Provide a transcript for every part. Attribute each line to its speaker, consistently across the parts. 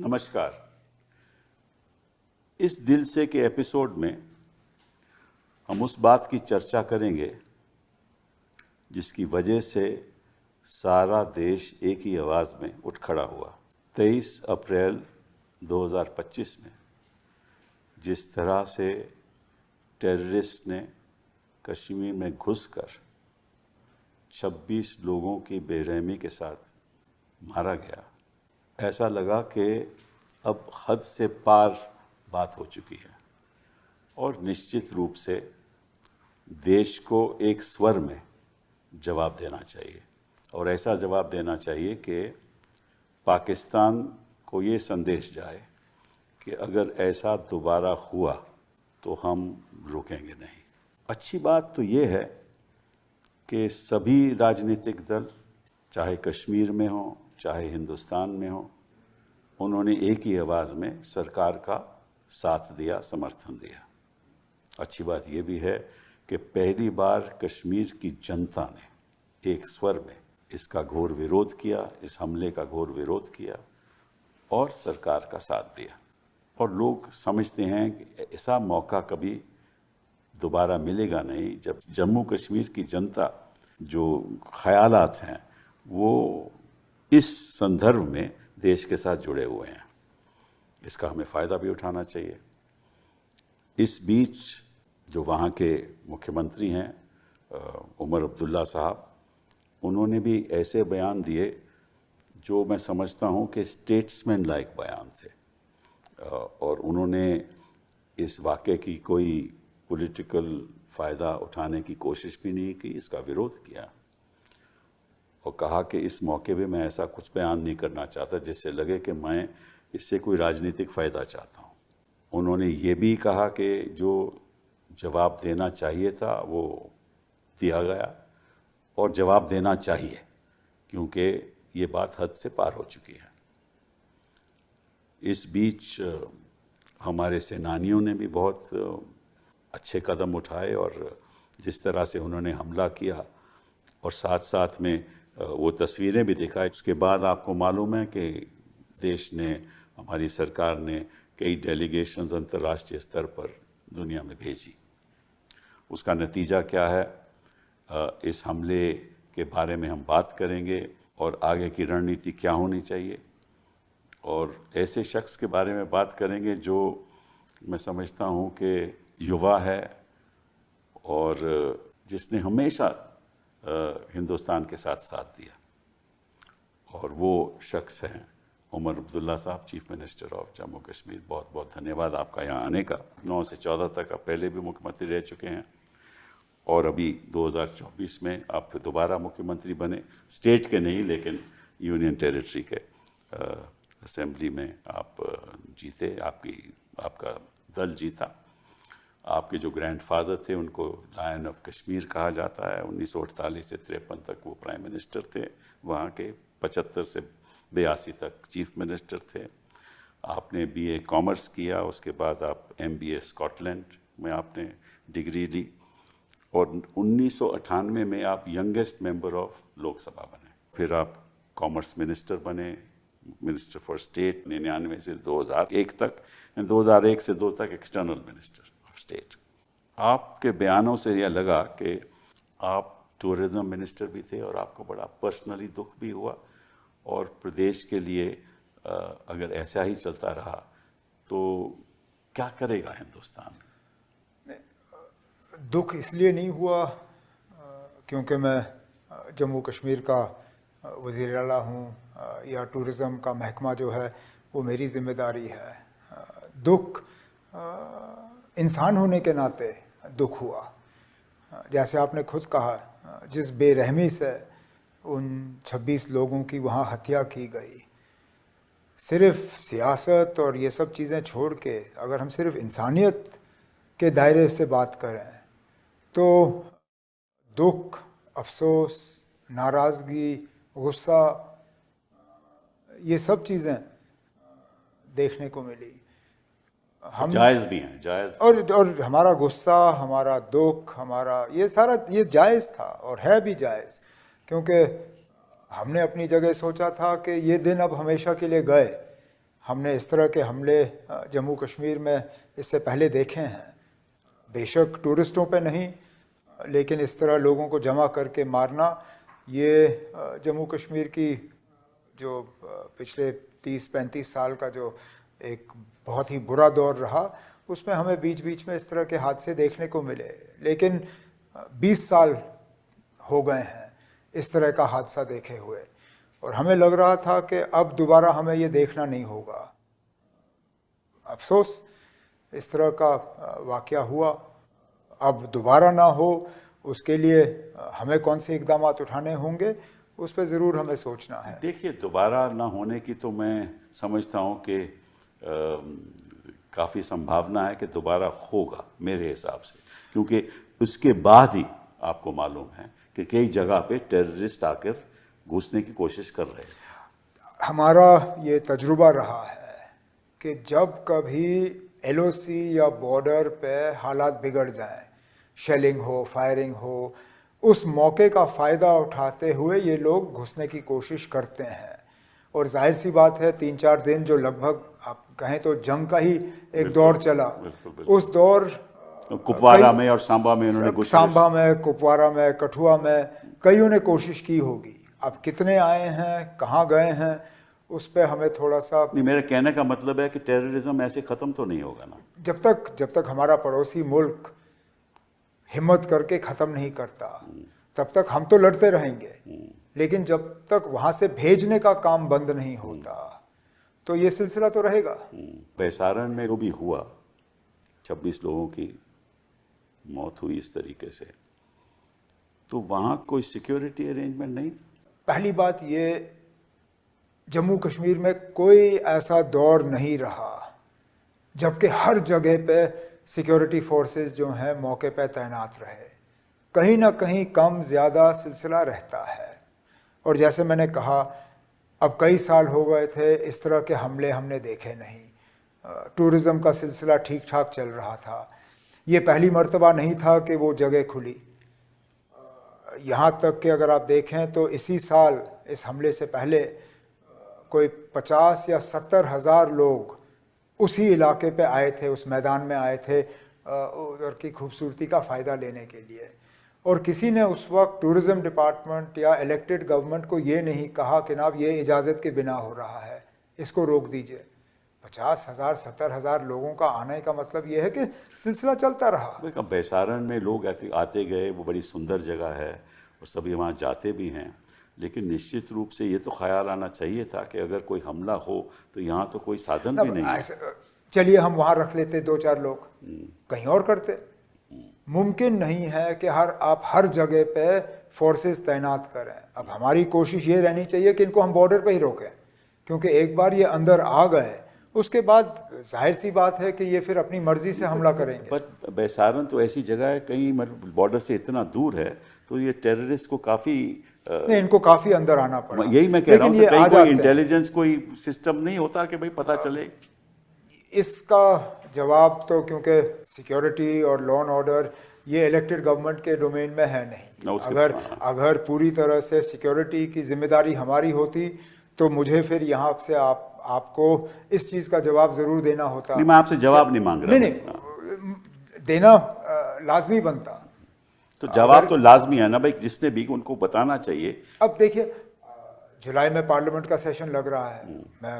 Speaker 1: नमस्कार। इस दिल से के एपिसोड में हम उस बात की चर्चा करेंगे जिसकी वजह से सारा देश एक ही आवाज़ में उठ खड़ा हुआ। 23 अप्रैल 2025 में जिस तरह से टेररिस्ट ने कश्मीर में घुसकर 26 लोगों की बेरहमी के साथ मारा गया, ऐसा लगा कि अब हद से पार बात हो चुकी है और निश्चित रूप से देश को एक स्वर में जवाब देना चाहिए। और ऐसा जवाब देना चाहिए कि पाकिस्तान को ये संदेश जाए कि अगर ऐसा दोबारा हुआ तो हम रुकेंगे नहीं। अच्छी बात तो ये है कि सभी राजनीतिक दल, चाहे कश्मीर में हो चाहे हिंदुस्तान में हो, उन्होंने एक ही आवाज़ में सरकार का साथ दिया, समर्थन दिया। अच्छी बात यह भी है कि पहली बार कश्मीर की जनता ने एक स्वर में इसका घोर विरोध किया, इस हमले का घोर विरोध किया और सरकार का साथ दिया। और लोग समझते हैं कि ऐसा मौका कभी दोबारा मिलेगा नहीं जब जम्मू कश्मीर की जनता जो ख्यालात हैं वो इस संदर्भ में देश के साथ जुड़े हुए हैं। इसका हमें फ़ायदा भी उठाना चाहिए। इस बीच जो वहाँ के मुख्यमंत्री हैं उमर अब्दुल्ला साहब, उन्होंने भी ऐसे बयान दिए जो मैं समझता हूँ कि स्टेट्समैन लाइक बयान थे। और उन्होंने इस वाक़े की कोई पॉलिटिकल फ़ायदा उठाने की कोशिश भी नहीं की, इसका विरोध किया और कहा कि इस मौके पे मैं ऐसा कुछ बयान नहीं करना चाहता जिससे लगे कि मैं इससे कोई राजनीतिक फ़ायदा चाहता हूँ। उन्होंने ये भी कहा कि जो जवाब देना चाहिए था वो दिया गया और जवाब देना चाहिए क्योंकि ये बात हद से पार हो चुकी है। इस बीच हमारे सेनानियों ने भी बहुत अच्छे कदम उठाए और जिस तरह से उन्होंने हमला किया और साथ साथ में वो तस्वीरें भी दिखाई, उसके बाद आपको मालूम है कि देश ने, हमारी सरकार ने कई डेलीगेशंस अंतर्राष्ट्रीय स्तर पर दुनिया में भेजी। उसका नतीजा क्या है, इस हमले के बारे में हम बात करेंगे और आगे की रणनीति क्या होनी चाहिए और ऐसे शख्स के बारे में बात करेंगे जो मैं समझता हूँ कि युवा है और जिसने हमेशा हिंदुस्तान के साथ दिया, और वो शख्स हैं उमर अब्दुल्ला साहब, chief minister of Jammu Kashmir. बहुत बहुत धन्यवाद आपका यहाँ आने का। 9 से 14 तक आप पहले भी मुख्यमंत्री रह चुके हैं और अभी 2024 में आप फिर दोबारा मुख्यमंत्री बने। स्टेट के नहीं लेकिन यूनियन टेरिटरी के असेंबली में आप जीते, आपका दल जीता। आपके जो ग्रैंडफादर थे उनको लायन ऑफ कश्मीर कहा जाता है। 1948 से 53 तक वो प्राइम मिनिस्टर थे वहाँ के, 75 से 82 तक चीफ मिनिस्टर थे। आपने बीए कॉमर्स किया, उसके बाद आप MBA स्कॉटलैंड में आपने डिग्री ली और 1998 में आप यंगेस्ट मेंबर ऑफ लोकसभा बने। फिर आप कॉमर्स मिनिस्टर बने, मिनिस्टर फॉर स्टेट 99 से 2001 तक, 2001 से 2 तक एक्सटर्नल मिनिस्टर ऑफ स्टेट। आपके बयानों से यह लगा कि आप टूरिज़्म मिनिस्टर भी थे और आपको बड़ा पर्सनली दुख भी हुआ और प्रदेश के लिए अगर ऐसा ही चलता रहा तो क्या करेगा हिंदुस्तान?
Speaker 2: दुख इसलिए नहीं हुआ क्योंकि मैं जम्मू कश्मीर का वज़ीर आला हूँ या टूरिज़्म का महकमा जो है वो मेरी ज़िम्मेदारी है। दुख इंसान होने के नाते दुख हुआ। जैसे आपने खुद कहा, जिस बेरहमी से उन 26 लोगों की वहाँ हत्या की गई, सिर्फ सियासत और ये सब चीज़ें छोड़ के अगर हम सिर्फ इंसानियत के दायरे से बात करें तो दुख, अफसोस, नाराज़गी, गुस्सा, ये सब चीज़ें देखने को मिली।
Speaker 1: हम जायज़ भी हैं, जायज़।
Speaker 2: और हमारा गुस्सा, हमारा दुख, हमारा ये सारा ये जायज़ था और है भी जायज़, क्योंकि हमने अपनी जगह सोचा था कि ये दिन अब हमेशा के लिए गए। हमने इस तरह के हमले जम्मू कश्मीर में इससे पहले देखे हैं, बेशक टूरिस्टों पे नहीं, लेकिन इस तरह लोगों को जमा करके मारना, ये जम्मू कश्मीर की जो पिछले 30-35 साल का जो एक बहुत ही बुरा दौर रहा, उसमें हमें बीच बीच में इस तरह के हादसे देखने को मिले। लेकिन 20 साल हो गए हैं इस तरह का हादसा देखे हुए, और हमें लग रहा था कि अब दोबारा हमें ये देखना नहीं होगा। अफसोस इस तरह का वाक़या हुआ, अब दोबारा ना हो उसके लिए हमें कौन से इक़दाम उठाने होंगे, उस पर ज़रूर हमें सोचना है।
Speaker 1: देखिए, दोबारा ना होने की तो मैं समझता हूँ कि काफ़ी संभावना है कि दोबारा होगा मेरे हिसाब से, क्योंकि उसके बाद ही आपको मालूम है कि कई जगह पे टेररिस्ट आकर घुसने की कोशिश कर रहे हैं।
Speaker 2: हमारा ये तजुर्बा रहा है कि जब कभी एलओसी या बॉर्डर पे हालात बिगड़ जाएं, शेलिंग हो, फायरिंग हो, उस मौके का फ़ायदा उठाते हुए ये लोग घुसने की कोशिश करते हैं। और जाहिर सी बात है 3-4 दिन जो लगभग आप कहें तो जंग का ही एक दौर चला, उस दौर
Speaker 1: कुपवारा में और सांबा में उन्होंने
Speaker 2: सांबा में, कुपवारा में, कठुआ में कईयों ने कोशिश की होगी। अब कितने आए हैं, कहाँ गए हैं, उस पर हमें थोड़ा सा
Speaker 1: नहीं, मेरे कहने का मतलब है कि टेररिज्म ऐसे ख़त्म तो नहीं होगा ना,
Speaker 2: जब तक हमारा पड़ोसी मुल्क हिम्मत करके ख़त्म नहीं करता तब तक हम तो लड़ते रहेंगे, लेकिन जब तक वहाँ से भेजने का काम बंद नहीं होता तो ये सिलसिला तो रहेगा।
Speaker 1: बैसारण में जो भी हुआ, 26 लोगों की मौत हुई इस तरीके से, तो वहाँ कोई सिक्योरिटी अरेंजमेंट नहीं था।
Speaker 2: पहली बात ये, जम्मू कश्मीर में कोई ऐसा दौर नहीं रहा जबकि हर जगह पे सिक्योरिटी फोर्सेस जो हैं मौके पे तैनात रहे। कहीं ना कहीं कम ज़्यादा सिलसिला रहता है। और जैसे मैंने कहा, अब कई साल हो गए थे इस तरह के हमले हमने देखे नहीं। टूरिज़्म का सिलसिला ठीक ठाक चल रहा था। ये पहली मर्तबा नहीं था कि वो जगह खुली। यहाँ तक कि अगर आप देखें तो इसी साल इस हमले से पहले कोई 50 या 70 हज़ार लोग उसी इलाके पे आए थे, उस मैदान में आए थे उधर की खूबसूरती का फ़ायदा लेने के लिए। और किसी ने उस वक्त टूरिज़्म डिपार्टमेंट या इलेक्टेड गवर्नमेंट को ये नहीं कहा कि ना ये इजाज़त के बिना हो रहा है, इसको रोक दीजिए। 50,000 70,000 लोगों का आने का मतलब ये है कि सिलसिला चलता रहा।
Speaker 1: बैसारण में लोग आते गए, वो बड़ी सुंदर जगह है और सभी वहाँ जाते भी हैं, लेकिन निश्चित रूप से ये तो ख्याल आना चाहिए था कि अगर कोई हमला हो तो यहाँ तो कोई साधन भी नहीं है।
Speaker 2: चलिए हम वहाँ रख लेते 2-4 लोग, कहीं और करते। मुमकिन नहीं है कि आप हर जगह पे फोर्सेस तैनात करें। अब हमारी कोशिश ये रहनी चाहिए कि इनको हम बॉर्डर पे ही रोकें, क्योंकि एक बार ये अंदर आ गए उसके बाद जाहिर सी बात है कि ये फिर अपनी मर्जी से हमला करेंगे।
Speaker 1: पर बैसारण तो ऐसी जगह है, कहीं बॉर्डर से इतना दूर है, तो ये टेररिस्ट को काफ़ी
Speaker 2: नहीं, इनको काफ़ी अंदर आना पड़ा।
Speaker 1: यही मैं कह रहा हूँ, कहीं कोई इंटेलिजेंस कोई सिस्टम नहीं होता कि भाई पता चले।
Speaker 2: इसका जवाब तो क्योंकि सिक्योरिटी और लॉ एंड ऑर्डर ये इलेक्टेड गवर्नमेंट के डोमेन में है नहीं। अगर पूरी तरह से सिक्योरिटी की जिम्मेदारी हमारी होती तो मुझे फिर यहाँ से आपको इस चीज़ का जवाब ज़रूर देना होता।
Speaker 1: नहीं, मैं आपसे जवाब नहीं मांग रहा।
Speaker 2: नहीं, देना लाजमी बनता।
Speaker 1: तो जवाब तो लाजमी है ना भाई, जिसने भी उनको बताना चाहिए।
Speaker 2: अब देखिए, जुलाई में पार्लियामेंट का सेशन लग रहा है। मैं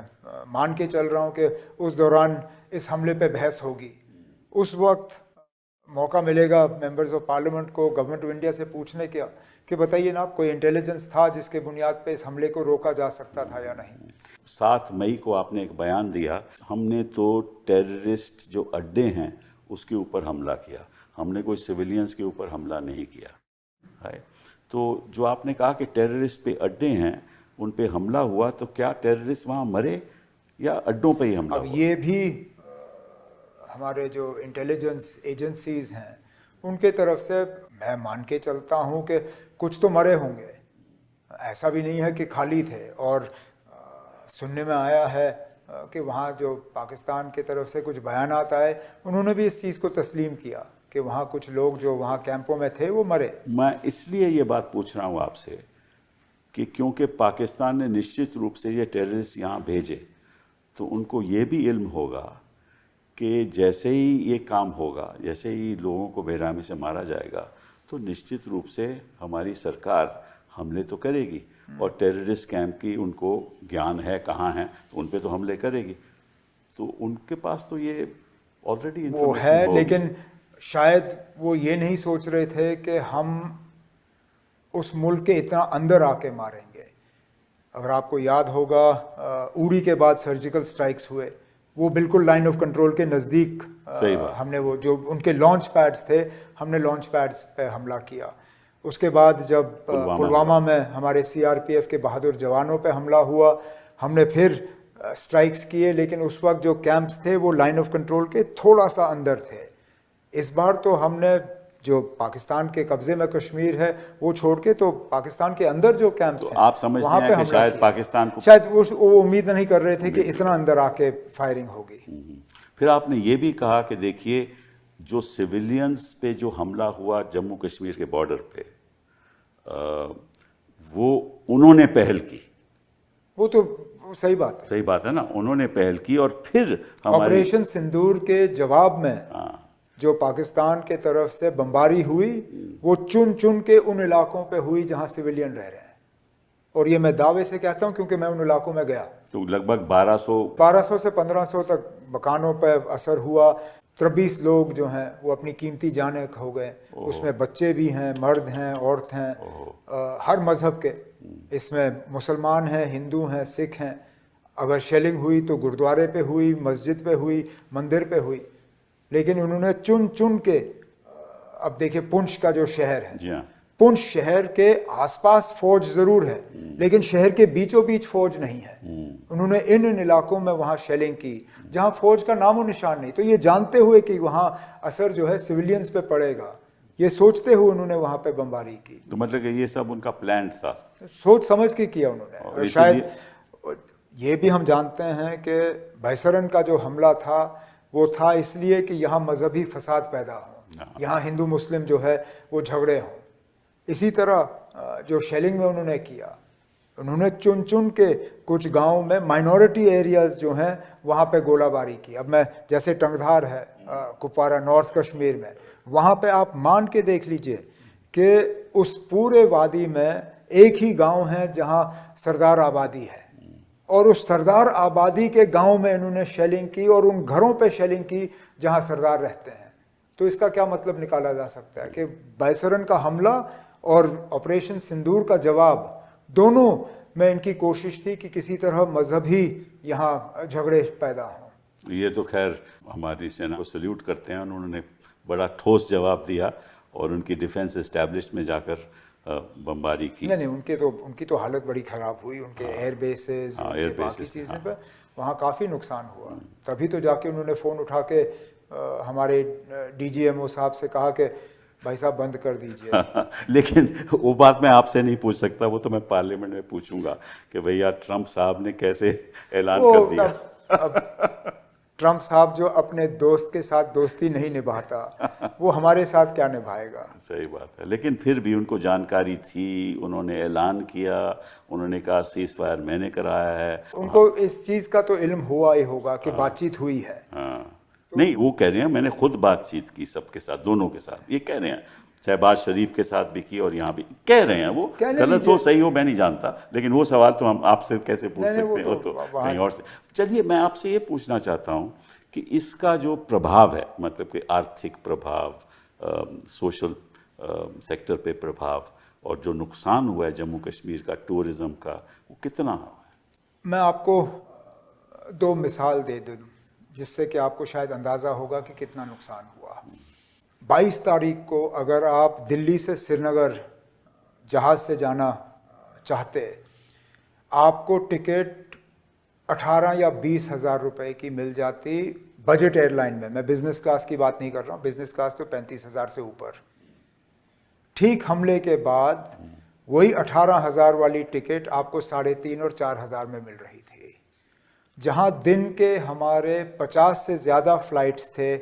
Speaker 2: मान के चल रहा हूँ कि उस दौरान इस हमले पे बहस होगी। उस वक्त मौका मिलेगा मेंबर्स ऑफ पार्लियामेंट को गवर्नमेंट ऑफ इंडिया से पूछने का कि बताइए ना, कोई इंटेलिजेंस था जिसके बुनियाद पे इस हमले को रोका जा सकता था या नहीं।
Speaker 1: 7 मई को आपने एक बयान दिया, हमने तो टेररिस्ट जो अड्डे हैं उसके ऊपर हमला किया, हमने कोई सिविलियंस के ऊपर हमला नहीं किया है। तो जो आपने कहा कि टेररिस्ट पे अड्डे हैं उन पे हमला हुआ, तो क्या टेररिस्ट वहाँ मरे या अड्डों पे ही हमला हुआ?
Speaker 2: अब ये भी हमारे जो इंटेलिजेंस एजेंसीज हैं उनके तरफ से मैं मान के चलता हूँ कि कुछ तो मरे होंगे। ऐसा भी नहीं है कि खाली थे। और सुनने में आया है कि वहाँ जो पाकिस्तान की तरफ से कुछ बयानात आए, उन्होंने भी इस चीज़ को तस्लीम किया कि वहाँ कुछ लोग जो वहाँ कैंपों में थे वो मरे।
Speaker 1: मैं इसलिए ये बात पूछ रहा हूँ आपसे कि क्योंकि पाकिस्तान ने निश्चित रूप से ये टेररिस्ट यहाँ भेजे, तो उनको ये भी इल्म होगा कि जैसे ही ये काम होगा, जैसे ही लोगों को बेरहमी से मारा जाएगा, तो निश्चित रूप से हमारी सरकार हमले तो करेगी, और टेररिस्ट कैंप की उनको ज्ञान है कहाँ हैं, तो उन पे तो हमले करेगी। तो उनके पास तो ये ऑलरेडी
Speaker 2: वो है, लेकिन शायद वो ये नहीं सोच रहे थे कि हम उस मुल्क के इतना अंदर आके मारेंगे। अगर आपको याद होगा, उड़ी के बाद सर्जिकल स्ट्राइक्स हुए, वो बिल्कुल लाइन ऑफ कंट्रोल के नज़दीक हमने वो जो उनके लॉन्च पैड्स थे, हमने लॉन्च पैड्स पे हमला किया। उसके बाद जब पुलवामा में हमारे सीआरपीएफ के बहादुर जवानों पे हमला हुआ, हमने फिर स्ट्राइक्स किए, लेकिन उस वक्त जो कैंप्स थे वो लाइन ऑफ कंट्रोल के थोड़ा सा अंदर थे। इस बार तो हमने जो पाकिस्तान के कब्जे में कश्मीर है वो छोड़ के तो पाकिस्तान के अंदर जो कैंप्स हैं,
Speaker 1: आप समझते हैं कि शायद पाकिस्तान को,
Speaker 2: शायद वो उम्मीद नहीं कर रहे थे कि इतना अंदर आके फायरिंग होगी।
Speaker 1: फिर आपने ये भी कहा कि देखिए जो सिविलियंस पे जो हमला हुआ जम्मू कश्मीर के बॉर्डर पे, वो उन्होंने पहल की।
Speaker 2: वो तो सही बात है,
Speaker 1: सही बात है ना, उन्होंने पहल की। और फिर
Speaker 2: ऑपरेशन सिंदूर के जवाब में जो पाकिस्तान के तरफ से बमबारी हुई, वो चुन चुन के उन इलाकों पे हुई जहां सिविलियन रह रहे हैं। और ये मैं दावे से कहता हूं क्योंकि मैं उन इलाकों में गया।
Speaker 1: तो लगभग 1200
Speaker 2: से 1500 तक मकानों पे असर हुआ। 23 लोग जो हैं वो अपनी कीमती जानें खो गए। उसमें बच्चे भी हैं, मर्द हैं, औरत हैं, हर मजहब के। इसमें मुसलमान हैं, हिंदू हैं, सिख हैं। अगर शेलिंग हुई तो गुरुद्वारे पे हुई, मस्जिद पे हुई, मंदिर पे हुई। लेकिन उन्होंने चुन चुन के, अब देखिए पुंछ का जो शहर है, पुंछ शहर के आसपास फौज जरूर है, लेकिन शहर के बीचों बीच फौज नहीं है। उन्होंने इन इलाकों में वहां शेलिंग की जहां फौज का नामो निशान नहीं। तो ये जानते हुए कि वहां असर जो है सिविलियंस पे पड़ेगा, ये सोचते हुए उन्होंने वहां पे बमबारी की।
Speaker 1: तो मतलब कि ये सब उनका प्लान था,
Speaker 2: सोच समझ के किया उन्होंने। और शायद ये भी हम जानते हैं कि भैसरन का जो हमला था वो था इसलिए कि यहाँ मजहबी फसाद पैदा हो, यहाँ हिंदू मुस्लिम जो है वो झगड़े हों। इसी तरह जो शेलिंग में उन्होंने किया, उन्होंने चुन चुन के कुछ गांव में माइनॉरिटी एरियाज जो हैं वहाँ पे गोलाबारी की। अब मैं जैसे टंगधार है कुपवारा नॉर्थ कश्मीर में, वहाँ पे आप मान के देख लीजिए कि उस पूरे वादी में एक ही गांव है जहाँ सरदार आबादी है, और उस सरदार आबादी के गांव में इन्होंने शेलिंग की और उन घरों पे शेलिंग की जहां सरदार रहते हैं। तो इसका क्या मतलब निकाला जा सकता है कि भैसरन का हमला और ऑपरेशन सिंदूर का जवाब, दोनों में इनकी कोशिश थी कि किसी तरह मजहबी यहाँ झगड़े पैदा हों।
Speaker 1: ये तो खैर हमारी सेना को सल्यूट करते हैं, उन्होंने बड़ा ठोस जवाब दिया और उनकी डिफेंस एस्टैब्लिश में जाकर बमबारी की।
Speaker 2: नहीं, उनकी तो हालत बड़ी ख़राब हुई। उनके एयर बेसेस, बाकी चीज़ें पे वहाँ काफ़ी नुकसान हुआ। तभी तो जाके उन्होंने फ़ोन उठा के हमारे डीजीएमओ साहब से कहा कि भाई साहब बंद कर दीजिए।
Speaker 1: लेकिन वो बात मैं आपसे नहीं पूछ सकता, वो तो मैं पार्लियामेंट में पूछूंगा कि भैया ट्रंप साहब ने कैसे ऐलान कर दिया।
Speaker 2: अब ट्रंप साहब जो अपने दोस्त के साथ दोस्ती नहीं निभाता, वो हमारे साथ क्या निभाएगा।
Speaker 1: सही बात है, लेकिन फिर भी उनको जानकारी थी, उन्होंने ऐलान किया, उन्होंने कहा सीज फायर मैंने कराया है।
Speaker 2: उनको इस चीज़ का तो इल्म हुआ ही होगा कि बातचीत हुई है।
Speaker 1: नहीं, वो कह रहे हैं मैंने खुद बातचीत की सबके साथ, दोनों के साथ। ये कह रहे हैं, शहबाज शरीफ के साथ भी की और यहाँ भी कह रहे हैं। वो गलत हो सही हो मैं नहीं जानता, लेकिन वो सवाल तो हम आपसे कैसे पूछ सकते हैं, वो तो कहीं और से। चलिए मैं आपसे ये पूछना चाहता हूँ कि इसका जो प्रभाव है, मतलब कि आर्थिक प्रभाव, सोशल सेक्टर पे प्रभाव, और जो नुकसान हुआ है जम्मू कश्मीर का टूरिज्म का, वो कितना हुआ है?
Speaker 2: मैं आपको दो मिसाल दे दूँ जिससे कि आपको शायद अंदाज़ा होगा कि कितना नुकसान हुआ। 22 तारीख को अगर आप दिल्ली से श्रीनगर जहाज़ से जाना चाहते, आपको टिकट 18 या 20 हज़ार रुपये की मिल जाती बजट एयरलाइन में। मैं बिज़नेस क्लास की बात नहीं कर रहा हूँ, बिज़नेस क्लास तो 35 हज़ार से ऊपर। ठीक हमले के बाद वही 18 हज़ार वाली टिकट आपको 3.5 और 4 हज़ार में मिल रही थी। जहाँ दिन के हमारे 50 से ज़्यादा फ़्लाइट्स थे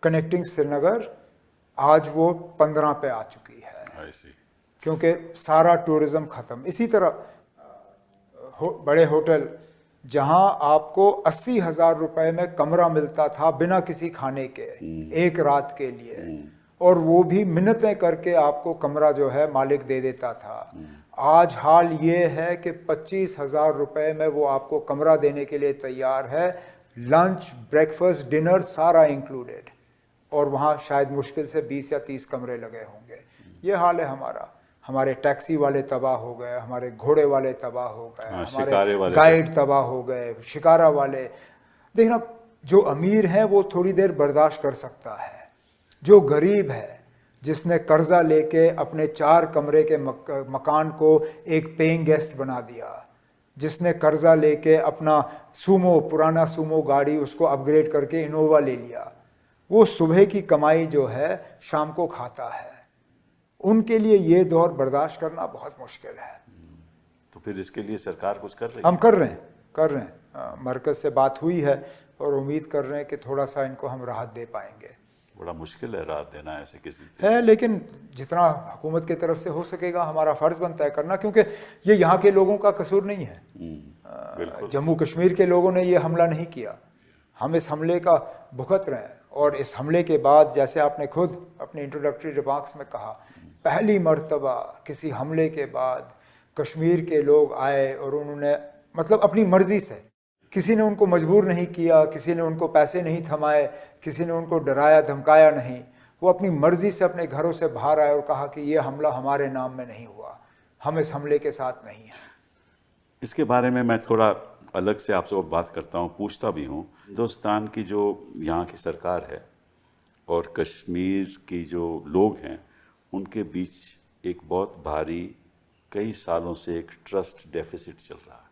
Speaker 2: कनेक्टिंग श्रीनगर, आज वो 15 पे आ चुकी है, क्योंकि सारा टूरिज़्म ख़त्म। इसी तरह बड़े होटल जहां आपको 80,000 रुपए में कमरा मिलता था बिना किसी खाने के, एक रात के लिए, और वो भी मिन्नतें करके आपको कमरा जो है मालिक दे देता था। आज हाल ये है कि 25,000 रुपए में वो आपको कमरा देने के लिए तैयार है, लंच, ब्रेकफास्ट, डिनर सारा इंक्लूडेड, और वहाँ शायद मुश्किल से 20 या 30 कमरे लगे होंगे। ये हाल है हमारा। हमारे टैक्सी वाले तबाह हो गए, हमारे घोड़े वाले तबाह हो गए, हमारे गाइड तबाह हो गए, शिकारा वाले। देखना, जो अमीर है वो थोड़ी देर बर्दाश्त कर सकता है, जो गरीब है, जिसने कर्जा लेके अपने 4 कमरे के मकान को एक पेइंग गेस्ट बना दिया, जिसने कर्जा लेके अपना पुराना सूमो गाड़ी उसको अपग्रेड करके इनोवा ले लिया, वो सुबह की कमाई जो है शाम को खाता है। उनके लिए ये दौर बर्दाश्त करना बहुत मुश्किल है।
Speaker 1: तो फिर इसके लिए सरकार कुछ कर रही है?
Speaker 2: हम कर रहे हैं। मरकज से बात हुई है और उम्मीद कर रहे हैं कि थोड़ा सा इनको हम राहत दे पाएंगे।
Speaker 1: बड़ा मुश्किल है राहत देना ऐसे किसी
Speaker 2: है, लेकिन जितना हुकूमत की तरफ से हो सकेगा हमारा फ़र्ज़ बनता है करना, क्योंकि ये यहाँ के लोगों का कसूर नहीं है। जम्मू कश्मीर के लोगों ने ये हमला नहीं किया, हम इस हमले का भुगत रहे हैं। और इस हमले के बाद, जैसे आपने खुद अपने इंट्रोडक्टरी रिमार्क्स में कहा, पहली मर्तबा किसी हमले के बाद कश्मीर के लोग आए और उन्होंने मतलब अपनी मर्जी से, किसी ने उनको मजबूर नहीं किया, किसी ने उनको पैसे नहीं थमाए, किसी ने उनको डराया धमकाया नहीं, वो अपनी मर्जी से अपने घरों से बाहर आए और कहा कि ये हमला हमारे नाम में नहीं हुआ, हम इस हमले के साथ नहीं हैं।
Speaker 1: इसके बारे में मैं थोड़ा अलग से आपसे बात करता हूँ, पूछता भी हूँ। हिंदुस्तान की जो यहाँ की सरकार है और कश्मीर की जो लोग हैं, उनके बीच एक बहुत भारी, कई सालों से एक ट्रस्ट डेफिसिट चल रहा है।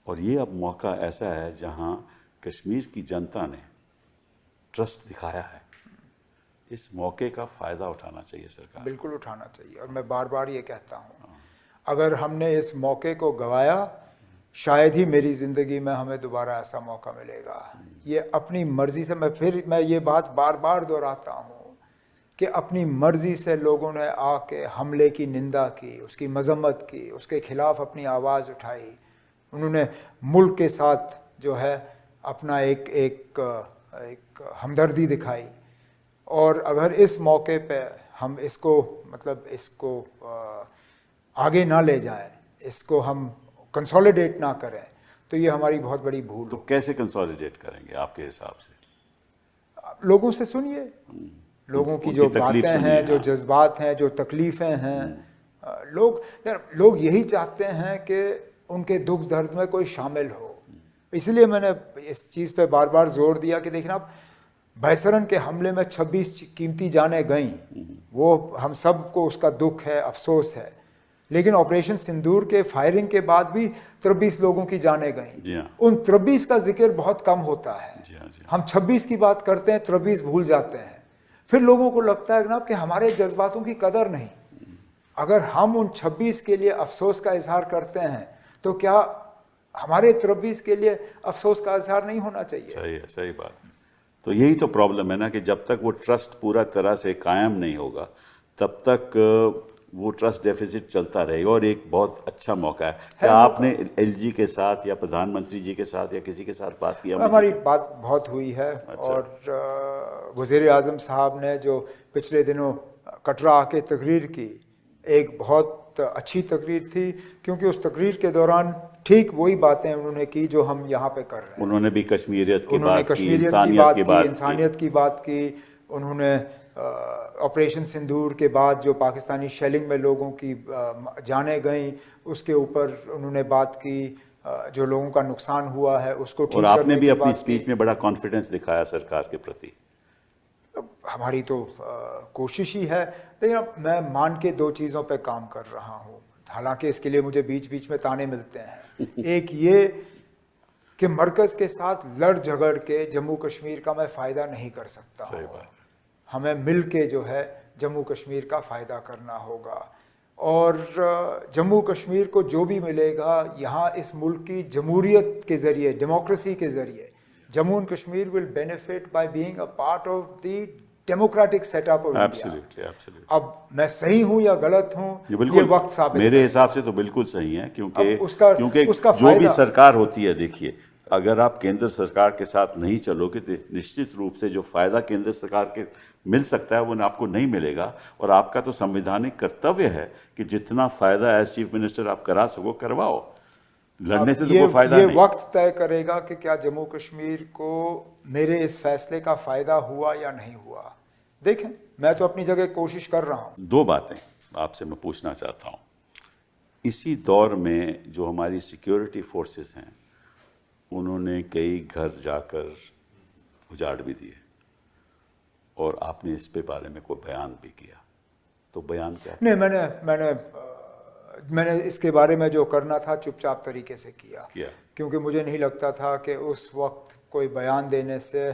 Speaker 1: और ये अब मौका ऐसा है जहाँ कश्मीर की जनता ने ट्रस्ट दिखाया है। इस मौके का फ़ायदा उठाना चाहिए सरकार।
Speaker 2: बिल्कुल उठाना चाहिए। और मैं बार बार ये कहता हूँ, अगर हमने इस मौके को गंवाया, शायद ही मेरी ज़िंदगी में हमें दोबारा ऐसा मौका मिलेगा। ये अपनी मर्ज़ी से, मैं ये बात बार बार दोहराता हूँ कि अपनी मर्ज़ी से लोगों ने आके हमले की निंदा की, उसकी मजम्मत की, उसके खिलाफ अपनी आवाज़ उठाई। उन्होंने मुल्क के साथ जो है अपना एक हमदर्दी दिखाई। और अगर इस मौके पे हम इसको आगे ना ले जाएं, इसको हम कंसोलिडेट ना करें, तो ये हमारी बहुत बड़ी भूल।
Speaker 1: तो कैसे कंसोलिडेट करेंगे आपके हिसाब से?
Speaker 2: लोगों से सुनिए, लोगों की जो बातें हैं, जो जज्बात हैं, जो तकलीफ़ें हैं। लोग यही चाहते हैं कि उनके दुख दर्द में कोई शामिल हो। इसलिए मैंने इस चीज़ पे बार बार जोर दिया कि देखना, बैसरन के हमले में 26 कीमती जानें गईं, वो हम सब को उसका दुख है, अफसोस है। लेकिन ऑपरेशन सिंदूर के फायरिंग के बाद भी 23 लोगों की जानें गईं। उन 23 का जिक्र बहुत कम होता है। हम 26 की बात करते हैं, 23 भूल जाते हैं। फिर लोगों को लगता है जनाब कि हमारे जज्बातों की कदर नहीं। अगर हम उन 26 के लिए अफसोस का इजहार करते हैं, तो क्या हमारे 23 के लिए अफसोस का इजहार नहीं होना चाहिए?
Speaker 1: सही है, सही बात है। तो यही तो प्रॉब्लम है ना, कि जब तक वो ट्रस्ट पूरा तरह से कायम नहीं होगा, तब तक वो ट्रस्ट डेफिसिट चलता रहेगा। और एक बहुत अच्छा मौका है। क्या आपने एलजी के साथ या प्रधानमंत्री जी के साथ या किसी के साथ बात की?
Speaker 2: हमारी बात बहुत हुई है। अच्छा। और वज़ीर आज़म साहब ने जो पिछले दिनों कटरा आके तकरीर की, एक बहुत अच्छी तकरीर थी, क्योंकि उस तकरीर के दौरान ठीक वही बातें उन्होंने की जो हम यहाँ पे कर रहे हैं।
Speaker 1: उन्होंने भी कश्मीरियत की बात की,
Speaker 2: इंसानियत की बात की। उन्होंने ऑपरेशन सिंदूर के बाद जो पाकिस्तानी शेलिंग में लोगों की जानें गईं, उसके ऊपर उन्होंने बात की। जो लोगों का नुकसान हुआ है उसको ठीक करने की बात की।
Speaker 1: और आपने भी अपनी स्पीच में बड़ा कॉन्फिडेंस दिखाया सरकार के प्रति।
Speaker 2: हमारी तो कोशिश ही है। लेकिन मैं मान के 2 चीज़ों पे काम कर रहा हूँ, हालांकि इसके लिए मुझे बीच बीच में ताने मिलते हैं। एक ये कि मरकज़ के साथ लड़ झगड़ के जम्मू कश्मीर का मैं फ़ायदा नहीं कर सकता।
Speaker 1: सही बात।
Speaker 2: हमें मिल के जो है जम्मू कश्मीर का फ़ायदा करना होगा। और जम्मू कश्मीर को जो भी मिलेगा यहाँ इस मुल्क की जमहूरियत के ज़रिए, डेमोक्रेसी के ज़रिए, Jammu and Kashmir will benefit by being a part of the democratic setup of India.
Speaker 1: Absolutely, absolutely.
Speaker 2: अब मैं सही हूं या गलत हूं, ये वक्त साबित
Speaker 1: मेरे हिसाब से तो बिल्कुल सही है, क्योंकि
Speaker 2: उसका
Speaker 1: जो भी सरकार होती है, देखिए, अगर आप केंद्र सरकार के साथ नहीं चलोगे तो निश्चित रूप से जो फायदा केंद्र सरकार के मिल सकता है वो आपको नहीं मिलेगा। और आपका तो संवैधानिक कर्तव्य है कि जितना फायदा एज चीफ मिनिस्टर आप करा सको करवाओ, लड़ने से तो कोई फायदा नहीं।
Speaker 2: ये वक्त तय करेगा कि क्या जम्मू कश्मीर को मेरे इस फैसले का फायदा हुआ या नहीं हुआ। देखें, मैं तो अपनी जगह कोशिश कर रहा हूं।
Speaker 1: दो बातें आपसे मैं पूछना चाहता हूं। इसी दौर में जो हमारी सिक्योरिटी फोर्सेस हैं, उन्होंने कई घर जाकर उजाड़ भी दिए और आपने इस पे बारे में कोई बयान भी किया, तो बयान क्या?
Speaker 2: नहीं, मैंने इसके बारे में जो करना था चुपचाप तरीके से किया, क्योंकि मुझे नहीं लगता था कि उस वक्त कोई बयान देने से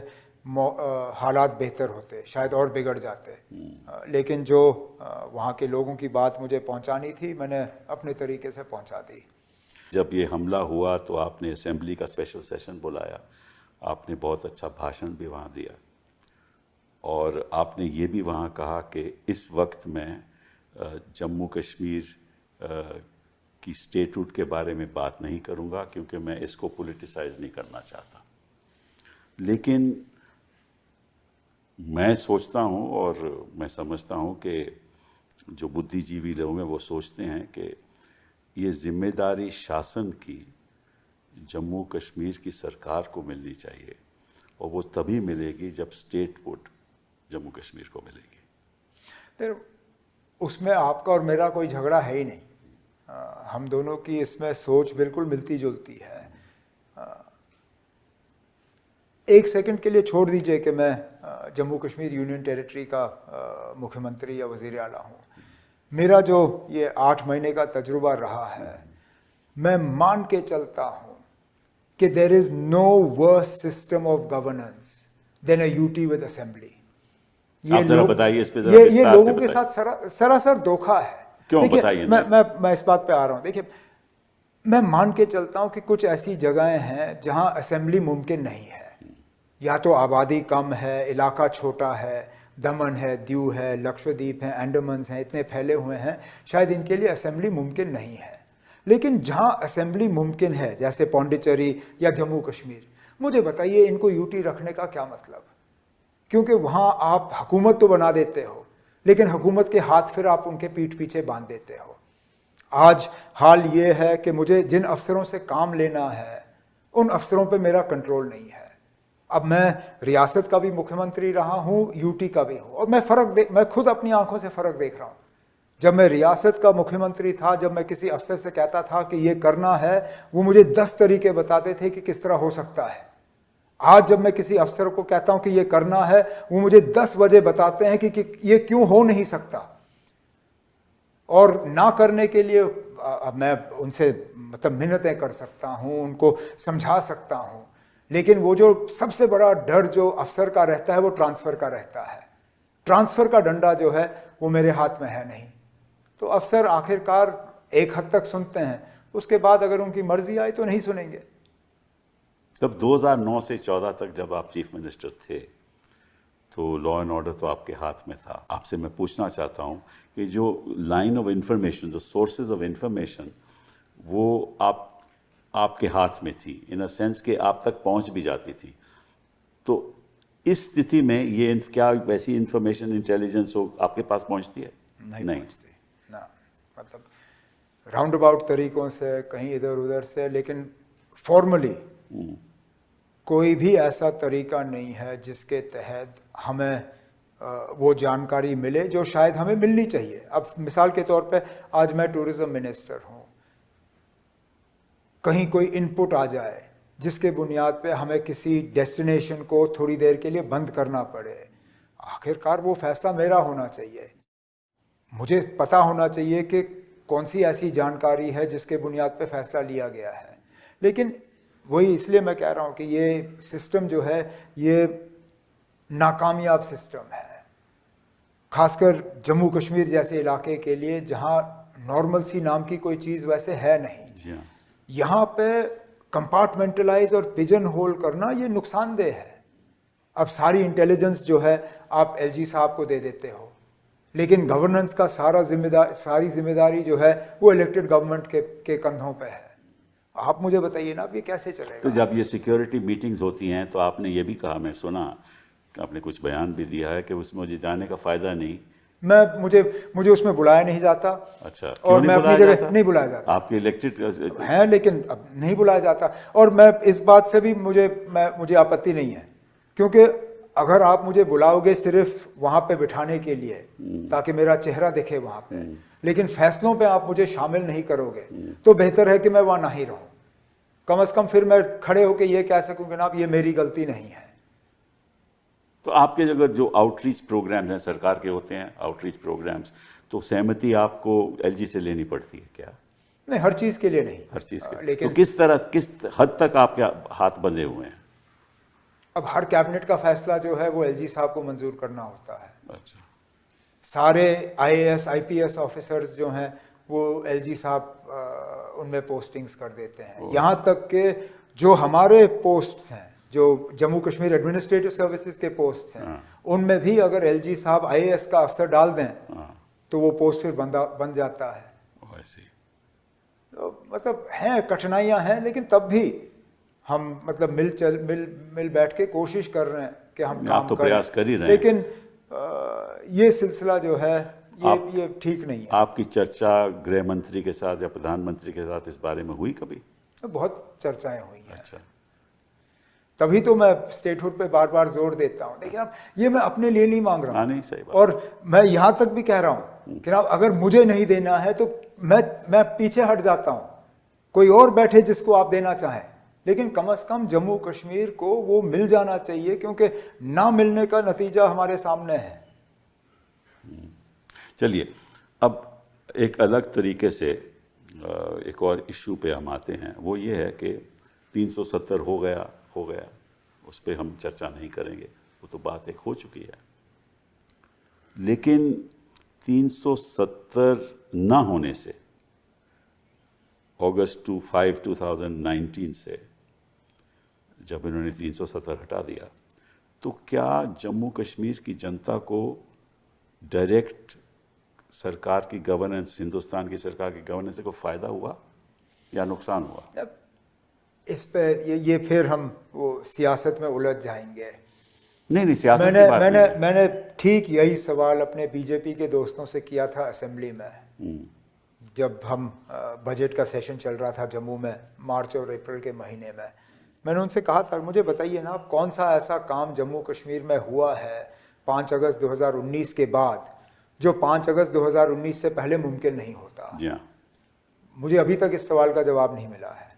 Speaker 2: हालात बेहतर होते, शायद और बिगड़ जाते। लेकिन जो वहाँ के लोगों की बात मुझे पहुँचानी थी, मैंने अपने तरीके से पहुँचा दी।
Speaker 1: जब ये हमला हुआ तो आपने असेंबली का स्पेशल सेशन बुलाया, आपने बहुत अच्छा भाषण भी वहाँ दिया और आपने ये भी वहाँ कहा कि इस वक्त में जम्मू कश्मीर की स्टेटहुड के बारे में बात नहीं करूँगा क्योंकि मैं इसको पॉलिटिसाइज नहीं करना चाहता। लेकिन मैं सोचता हूँ और मैं समझता हूँ कि जो बुद्धिजीवी लोग हैं वो सोचते हैं कि ये जिम्मेदारी शासन की जम्मू कश्मीर की सरकार को मिलनी चाहिए और वो तभी मिलेगी जब स्टेटहुड जम्मू कश्मीर को मिलेगी।
Speaker 2: फिर उसमें आपका और मेरा कोई झगड़ा है ही नहीं। हम दोनों की इसमें सोच बिल्कुल मिलती जुलती है। एक सेकंड के लिए छोड़ दीजिए कि मैं जम्मू कश्मीर यूनियन टेरिटरी का मुख्यमंत्री या वज़ीर आला हूँ। मेरा जो ये 8 महीने का तजुर्बा रहा है, मैं मान के चलता हूँ कि there is no worse system of governance than a UT with assembly.
Speaker 1: आप जरा बताइए इस पे, जरा
Speaker 2: ये लोगों के साथ सरासर धोखा है।
Speaker 1: क्यों? बताइए।
Speaker 2: मैं इस बात पे आ रहा हूँ। देखिए, मैं मान के चलता हूँ कि कुछ ऐसी जगहें हैं जहाँ असेंबली मुमकिन नहीं है। या तो आबादी कम है, इलाका छोटा है, दमन है, दीव है, लक्षद्वीप है, अंडमान हैं, इतने फैले हुए हैं, शायद इनके लिए असेंबली मुमकिन नहीं है। लेकिन जहाँ असेंबली मुमकिन है, जैसे पौंडीचेरी या जम्मू कश्मीर, मुझे बताइए इनको यूटी रखने का क्या मतलब? क्योंकि वहाँ आप हुकूमत तो बना देते हो, लेकिन हुकूमत के हाथ फिर आप उनके पीठ पीछे बांध देते हो। आज हाल ये है कि मुझे जिन अफसरों से काम लेना है, उन अफसरों पे मेरा कंट्रोल नहीं है। अब मैं रियासत का भी मुख्यमंत्री रहा हूँ, यूटी का भी हूँ, और मैं खुद अपनी आंखों से फ़र्क देख रहा हूँ। जब मैं रियासत का मुख्यमंत्री था, जब मैं किसी अफसर से कहता था कि ये करना है, वो मुझे 10 तरीके बताते थे कि किस तरह हो सकता है। आज जब मैं किसी अफसर को कहता हूँ कि ये करना है, वो मुझे 10 वजह बताते हैं कि ये क्यों हो नहीं सकता। और ना करने के लिए मैं उनसे मतलब मिन्नतें कर सकता हूँ, उनको समझा सकता हूँ, लेकिन वो जो सबसे बड़ा डर जो अफसर का रहता है वो ट्रांसफ़र का रहता है। ट्रांसफ़र का डंडा जो है वो मेरे हाथ में है नहीं। तो अफसर आखिरकार एक हद तक सुनते हैं, उसके बाद अगर उनकी मर्जी आई तो नहीं सुनेंगे।
Speaker 1: तब 2009 से 14 तक जब आप चीफ मिनिस्टर थे तो लॉ एंड ऑर्डर तो आपके हाथ में था। आपसे मैं पूछना चाहता हूँ कि जो लाइन ऑफ इंफॉर्मेशन, जो सोर्सेज ऑफ इंफॉर्मेशन, वो आपके हाथ में थी, इन अ सेंस कि आप तक पहुँच भी जाती थी। तो इस स्थिति में ये क्या वैसी इंफॉर्मेशन इंटेलिजेंस हो आपके पास पहुँचती है?
Speaker 2: नहीं पहुँचती ना, मतलब राउंड अबाउट तरीकों से, कहीं इधर उधर से, लेकिन फॉर्मली कोई भी ऐसा तरीका नहीं है जिसके तहत हमें वो जानकारी मिले जो शायद हमें मिलनी चाहिए। अब मिसाल के तौर पे आज मैं टूरिज़्म मिनिस्टर हूँ, कहीं कोई इनपुट आ जाए जिसके बुनियाद पे हमें किसी डेस्टिनेशन को थोड़ी देर के लिए बंद करना पड़े, आखिरकार वो फैसला मेरा होना चाहिए। मुझे पता होना चाहिए कि कौन सी ऐसी जानकारी है जिसके बुनियाद पे फैसला लिया गया है। लेकिन वही इसलिए मैं कह रहा हूँ कि ये सिस्टम जो है ये नाकामयाब सिस्टम है, खासकर जम्मू कश्मीर जैसे इलाके के लिए जहाँ नॉर्मल सी नाम की कोई चीज़ वैसे है नहीं। यहाँ पे कंपार्टमेंटलाइज और पिजन होल करना ये नुकसानदेह है। अब सारी इंटेलिजेंस जो है आप एलजी साहब को दे देते हो, लेकिन गवर्नेंस का सारी जिम्मेदारी जो है वो इलेक्टेड गवर्नमेंट के कंधों पे है। आप मुझे बताइए ना, अब ये कैसे चलेगा?
Speaker 1: तो जब ये सिक्योरिटी मीटिंग्स होती हैं तो आपने ये भी कहा, मैं सुना कि आपने कुछ बयान भी दिया है कि उसमें मुझे जाने का फ़ायदा नहीं।
Speaker 2: मुझे उसमें बुलाया नहीं जाता।
Speaker 1: अच्छा,
Speaker 2: और मैं अपनी जगह नहीं बुलाया जाता।
Speaker 1: आपके इलेक्टेड
Speaker 2: हैं, लेकिन अब नहीं बुलाया जाता। और मैं इस बात से भी मुझे आपत्ति नहीं है, क्योंकि अगर आप मुझे बुलाओगे सिर्फ वहाँ पे बिठाने के लिए ताकि मेरा चेहरा दिखे वहाँ पे, लेकिन फैसलों पे आप मुझे शामिल नहीं करोगे, तो बेहतर है कि मैं वहाँ ना ही रहूँ। कम से कम फिर मैं खड़े होकर ये कह सकूँ कि ना ये मेरी गलती नहीं है।
Speaker 1: तो आपके अगर जो आउटरीच प्रोग्राम्स हैं, सरकार के होते हैं आउटरीच प्रोग्राम्स, तो सहमति आपको एलजी से लेनी पड़ती है क्या?
Speaker 2: नहीं, हर चीज़ के लिए नहीं।
Speaker 1: हर चीज़ के लिए।
Speaker 2: लेकिन
Speaker 1: तो किस हद तक आपके हाथ बंधे हुए हैं?
Speaker 2: अब हर कैबिनेट का फैसला जो है वो एलजी साहब को मंजूर करना होता है।
Speaker 1: अच्छा।
Speaker 2: सारे आईएएस आईपीएस ऑफिसर्स जो हैं वो एलजी साहब उनमें पोस्टिंग्स कर देते हैं। यहाँ तक कि जो हमारे पोस्ट्स हैं, जो जम्मू कश्मीर एडमिनिस्ट्रेटिव सर्विसेज के पोस्ट्स हैं, उनमें भी अगर एलजी साहब आईएएस का अफसर डाल दें तो वो पोस्ट फिर बन जाता है। तो मतलब हैं, कठिनाइयाँ हैं, लेकिन तब भी हम मतलब मिल बैठ के कोशिश कर रहे हैं कि हम काम
Speaker 1: तो
Speaker 2: करें।
Speaker 1: प्रयास कर ही रहे हैं।
Speaker 2: लेकिन ये सिलसिला जो है ये ठीक नहीं है।
Speaker 1: आपकी चर्चा गृह मंत्री के साथ या प्रधानमंत्री के साथ इस बारे में हुई कभी?
Speaker 2: बहुत चर्चाएं हुई हैं।
Speaker 1: अच्छा।
Speaker 2: तभी तो मैं स्टेटहुड पे बार बार जोर देता हूँ। लेकिन अब ये मैं अपने लिए नहीं मांग रहा हूँ।
Speaker 1: नहीं, सही बात।
Speaker 2: और मैं यहाँ तक भी कह रहा हूँ कि अगर मुझे नहीं देना है तो मैं पीछे हट जाता हूँ, कोई और बैठे जिसको आप देना चाहें, लेकिन कम से कम जम्मू कश्मीर को वो मिल जाना चाहिए, क्योंकि ना मिलने का नतीजा हमारे सामने है।
Speaker 1: चलिए, अब एक अलग तरीके से एक और इशू पे हम आते हैं। वो ये है कि 370 हो गया, उस पर हम चर्चा नहीं करेंगे, वो तो बात एक हो चुकी है। लेकिन 370 ना होने से अगस्त 5, 2019 से जब इन्होंने 370 हटा दिया, तो क्या जम्मू कश्मीर की जनता को डायरेक्ट सरकार की गवर्नेंस, हिंदुस्तान की सरकार की गवर्नेंस से कोई फ़ायदा हुआ या नुकसान हुआ?
Speaker 2: इस पे ये फिर हम वो सियासत में उलझ जाएंगे।
Speaker 1: नहीं, सियासत की बात नहीं।
Speaker 2: मैंने ठीक यही सवाल अपने बीजेपी के दोस्तों से किया था असेंबली में, जब हम बजट का सेशन चल रहा था जम्मू में मार्च और अप्रैल के महीने में। मैंने उनसे कहा था, मुझे बताइए ना, कौन सा ऐसा काम जम्मू कश्मीर में हुआ है 5 अगस्त 2019 के बाद जो 5 अगस्त 2019 से पहले मुमकिन नहीं होता। मुझे अभी तक इस सवाल का जवाब नहीं मिला है।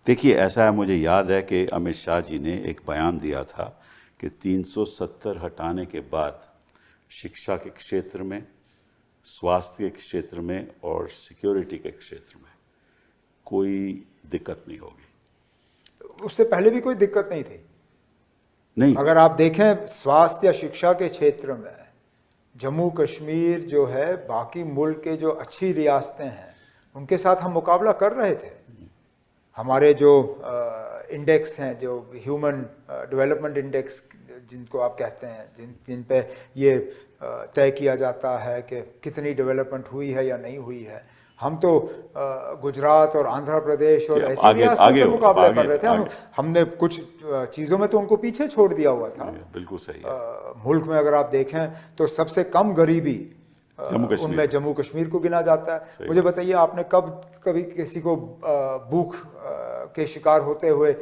Speaker 1: देखिए, ऐसा है, मुझे याद है कि अमित शाह जी ने एक बयान दिया था कि 370 हटाने के बाद शिक्षा के क्षेत्र में, स्वास्थ्य के क्षेत्र में और सिक्योरिटी के क्षेत्र में कोई दिक्कत नहीं होगी।
Speaker 2: उससे पहले भी कोई दिक्कत नहीं थी।
Speaker 1: नहीं,
Speaker 2: अगर आप देखें स्वास्थ्य या शिक्षा के क्षेत्र में जम्मू कश्मीर जो है बाकी मुल्क के जो अच्छी रियासतें हैं उनके साथ हम मुकाबला कर रहे थे। हमारे जो इंडेक्स हैं, जो ह्यूमन डेवलपमेंट इंडेक्स जिनको आप कहते हैं, जिन पे ये तय किया जाता है कि कितनी डेवलपमेंट हुई है या नहीं हुई है, हम तो गुजरात और आंध्र प्रदेश और ऐसी रियासतों से मुकाबला कर रहे थे। हमने कुछ चीज़ों में तो उनको पीछे छोड़ दिया हुआ था।
Speaker 1: बिल्कुल सही है।
Speaker 2: मुल्क में अगर आप देखें तो सबसे कम गरीबी उनमें जम्मू कश्मीर को गिना जाता है। मुझे बताइए, आपने कभी किसी को भूख के शिकार होते हुए